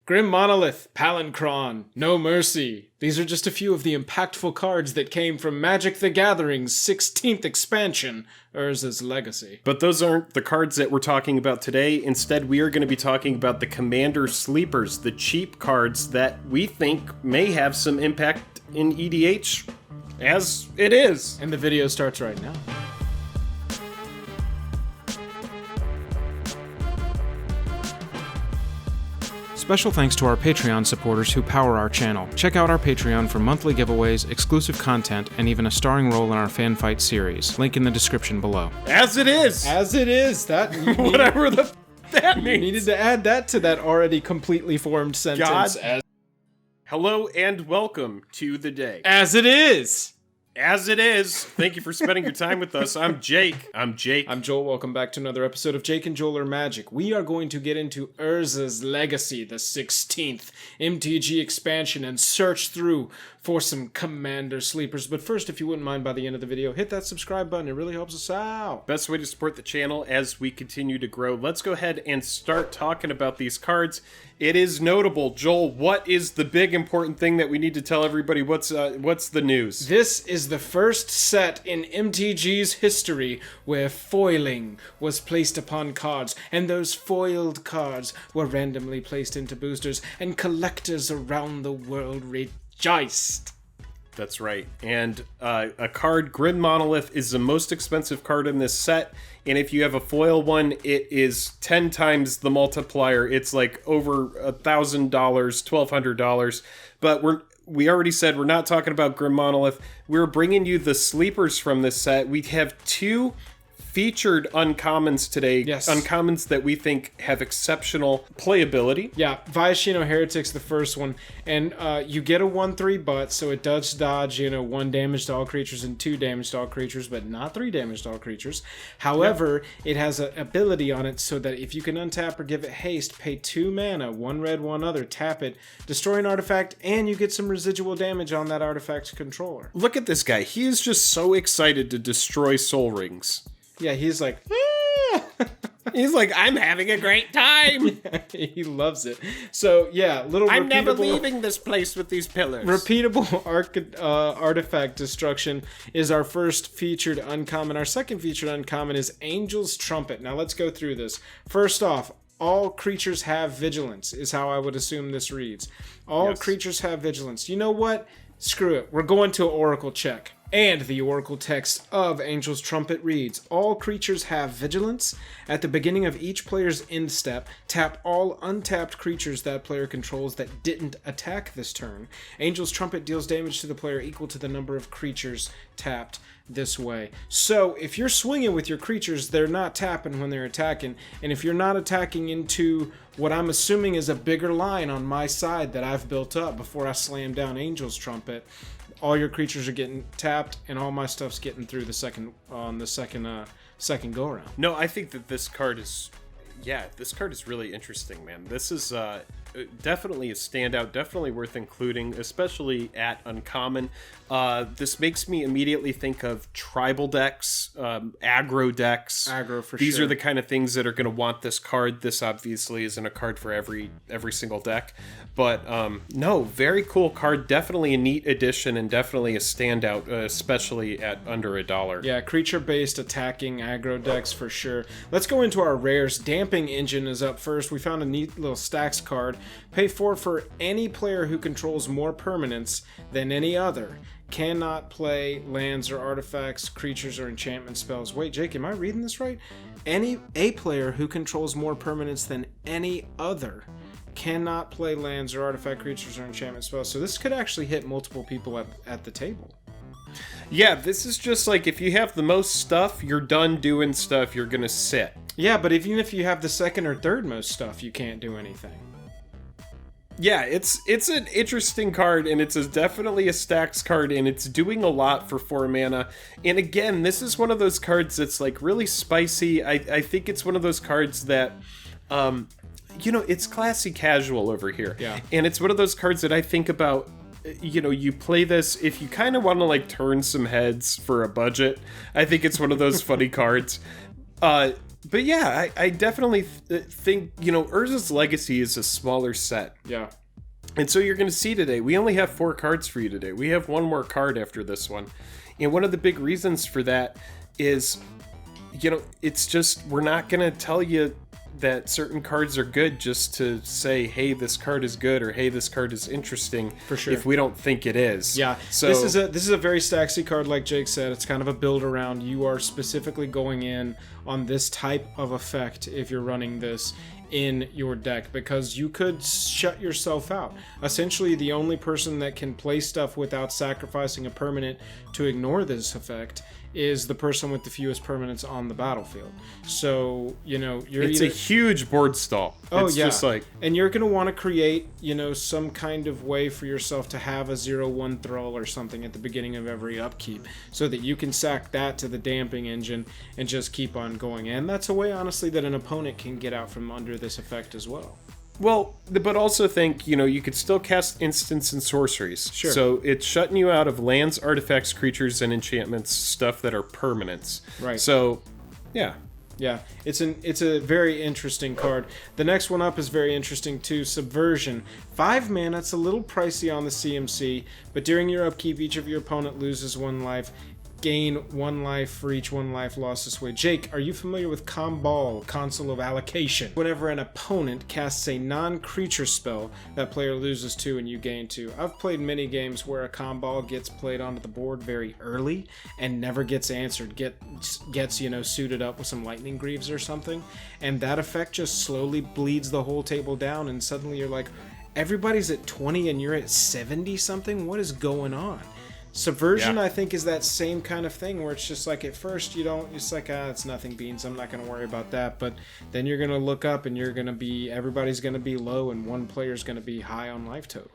Grim Monolith, Palinchron, No Mercy. These are just a few of the impactful cards that came from Magic the Gathering's 16th expansion, Urza's Legacy. But those aren't the cards that we're talking about today. Instead, we are going to be talking about the Commander Sleepers, the cheap cards that we think may have some impact in EDH, as it is. And the video starts right now. Special thanks to our Patreon supporters who power our channel. Check out our Patreon for monthly giveaways, exclusive content, and even a starring role in our fan fight series. Link in the description below. As it is! As it is! That Whatever that means. You needed to add that to that already completely formed sentence. Hello and welcome to the day. As it is! As it is. Thank you for spending your time with us. I'm Jake. I'm Joel. Welcome back to another episode of Jake and Joel Are Magic. We are going to get into Urza's Legacy, the 16th MTG expansion, and search through for some Commander Sleepers. But first, if you wouldn't mind, by the end of the video, hit that subscribe button. It really helps us out. Best way to support the channel as we continue to grow. Let's go ahead and start talking about these cards. It is notable. Joel, what is the big important thing that we need to tell everybody? What's the news? This is the first set in MTG's history where foiling was placed upon cards, and those foiled cards were randomly placed into boosters, and collectors around the world rejoiced. That's right. And a card, Grim Monolith, is the most expensive card in this set. And if you have a foil one, it is 10 times the multiplier. It's like over $1,000, $1,200. But we already said we're not talking about Grim Monolith. We're bringing you the sleepers from this set. We have two featured uncommons today. Yes. Uncommons that we think have exceptional playability. Yeah, Viashino Heretic's the first one. And you get a 1/3 butt, so it does dodge, 1 damage to all creatures and 2 damage to all creatures, but not 3 damage to all creatures. However, It has an ability on it so that if you can untap or give it haste, pay 2 mana, 1 red, 1 other, tap it, destroy an artifact, and you get some residual damage on that artifact's controller. Look at this guy. He is just so excited to destroy Soul Rings. Yeah, he's like, He's like, I'm having a great time. He loves it. So, yeah, I'm never leaving this place with these pillars. Repeatable artifact destruction is our first featured uncommon. Our second featured uncommon is Angel's Trumpet. Now, let's go through this. First off, all creatures have vigilance, is how I would assume this reads. All creatures have vigilance. You know what? Screw it. We're going to an Oracle check. And the Oracle text of Angel's Trumpet reads, all creatures have vigilance. At the beginning of each player's end step, tap all untapped creatures that player controls that didn't attack this turn. Angel's Trumpet deals damage to the player equal to the number of creatures tapped this way. So if you're swinging with your creatures, they're not tapping when they're attacking. And if you're not attacking into what I'm assuming is a bigger line on my side that I've built up before I slam down Angel's Trumpet, all your creatures are getting tapped, and all my stuff's getting through the second go around. No, I think that this card is really interesting, man. This is definitely a standout, definitely worth including, especially at uncommon. This makes me immediately think of tribal decks, aggro decks. Aggro for These sure. are the kind of things that are going to want this card. This obviously isn't a card for every single deck, but no, very cool card. Definitely a neat addition and definitely a standout, especially at under $1. Yeah, creature-based attacking aggro decks for sure. Let's go into our rares. Damping Engine is up first. We found a neat little stacks card. Pay 4 for any player who controls more permanents than any other. Cannot play lands or artifacts, creatures, or enchantment spells. Wait, Jake, am I reading this right? A player who controls more permanents than any other cannot play lands or artifact, creatures, or enchantment spells. So this could actually hit multiple people at the table. Yeah, this is just like if you have the most stuff, you're done doing stuff, you're gonna sit. Yeah, but even if you have the second or third most stuff, you can't do anything. Yeah, it's an interesting card, and it's definitely a stacks card, and it's doing a lot for 4 mana. And again, this is one of those cards that's like really spicy. I think it's one of those cards that, it's classy casual over here. Yeah. And it's one of those cards that I think about, you play this if you kind of want to like turn some heads for a budget. I think it's one of those funny cards. But yeah, I definitely think, Urza's Legacy is a smaller set. Yeah. And so you're going to see today, we only have 4 cards for you today. We have one more card after this one. And one of the big reasons for that is, it's just, we're not going to tell you that certain cards are good just to say, hey, this card is good, or hey, this card is interesting. For sure. If we don't think it is. Yeah. So this is a very stacksy card, like Jake said. It's kind of a build around. You are specifically going in on this type of effect if you're running this in your deck, because you could shut yourself out. Essentially, the only person that can play stuff without sacrificing a permanent to ignore this effect is the person with the fewest permanents on the battlefield. So, it's a huge board stall. Oh, it's yeah. just like, and you're going to want to create, some kind of way for yourself to have a 0/1 thrall or something at the beginning of every upkeep, so that you can sack that to the damping engine and just keep on going. And that's a way, honestly, that an opponent can get out from under this effect as well. Well, but also think, you could still cast instants and sorceries. Sure. So it's shutting you out of lands, artifacts, creatures, and enchantments, stuff that are permanents. Right. So, yeah. Yeah, it's a very interesting card. The next one up is very interesting too, Subversion. 5 mana, it's a little pricey on the CMC, but during your upkeep, each of your opponent loses 1 life. Gain 1 life for each 1 life lost this way. Jake, are you familiar with Combal, Console of Allocation? Whenever an opponent casts a non-creature spell, that player loses 2 and you gain 2. I've played many games where a Combal gets played onto the board very early and never gets answered, gets suited up with some Lightning Greaves or something, and that effect just slowly bleeds the whole table down, and suddenly you're like, everybody's at 20 and you're at 70 something? What is going on? Subversion, yeah. I think, is that same kind of thing where it's just like, at first it's like, it's nothing beans, I'm not going to worry about that, but then you're going to look up and everybody's going to be low and one player's going to be high on life total.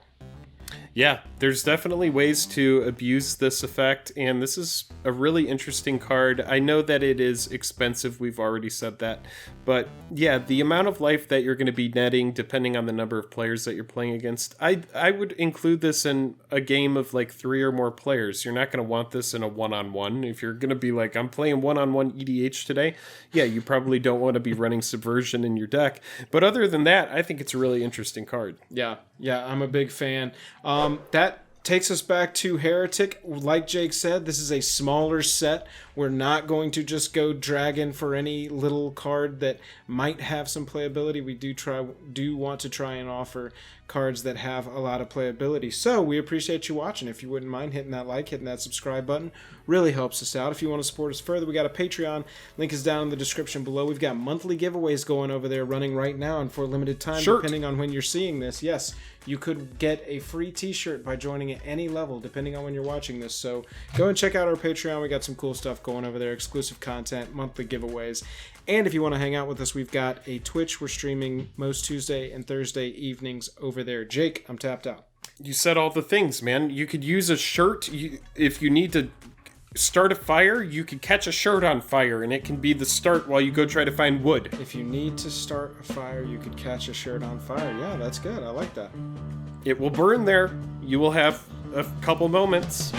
Yeah, there's definitely ways to abuse this effect, and this is a really interesting card. I know that it is expensive, we've already said that, but yeah, the amount of life that you're going to be netting, depending on the number of players that you're playing against, I would include this in a game of like 3 or more players. You're not going to want this in a one-on-one. If you're going to be like, I'm playing one-on-one EDH today, yeah, you probably don't want to be running Subversion in your deck, but other than that, I think it's a really interesting card. Yeah, I'm a big fan. That takes us back to Heretic. Like Jake said, this is a smaller set. We're not going to just go dragon for any little card that might have some playability. We do want to try and offer cards that have a lot of playability. So we appreciate you watching. If you wouldn't mind hitting that like, hitting that subscribe button, really helps us out. If you want to support us further, we got a Patreon. Link is down in the description below. We've got monthly giveaways going over there running right now, and for a limited time, depending on when you're seeing this, yes, you could get a free t-shirt by joining at any level, depending on when you're watching this. So go and check out our Patreon. We got some cool stuff going over there, exclusive content, monthly giveaways. And if you want to hang out with us, we've got a Twitch. We're streaming most Tuesday and Thursday evenings over there. Jake, I'm tapped out. You said all the things, man. You could use a shirt. If you need to start a fire, you could catch a shirt on fire, and it can be the start while you go try to find wood. If you need to start a fire, you could catch a shirt on fire. Yeah, that's good. I like that. It will burn there. You will have a couple moments.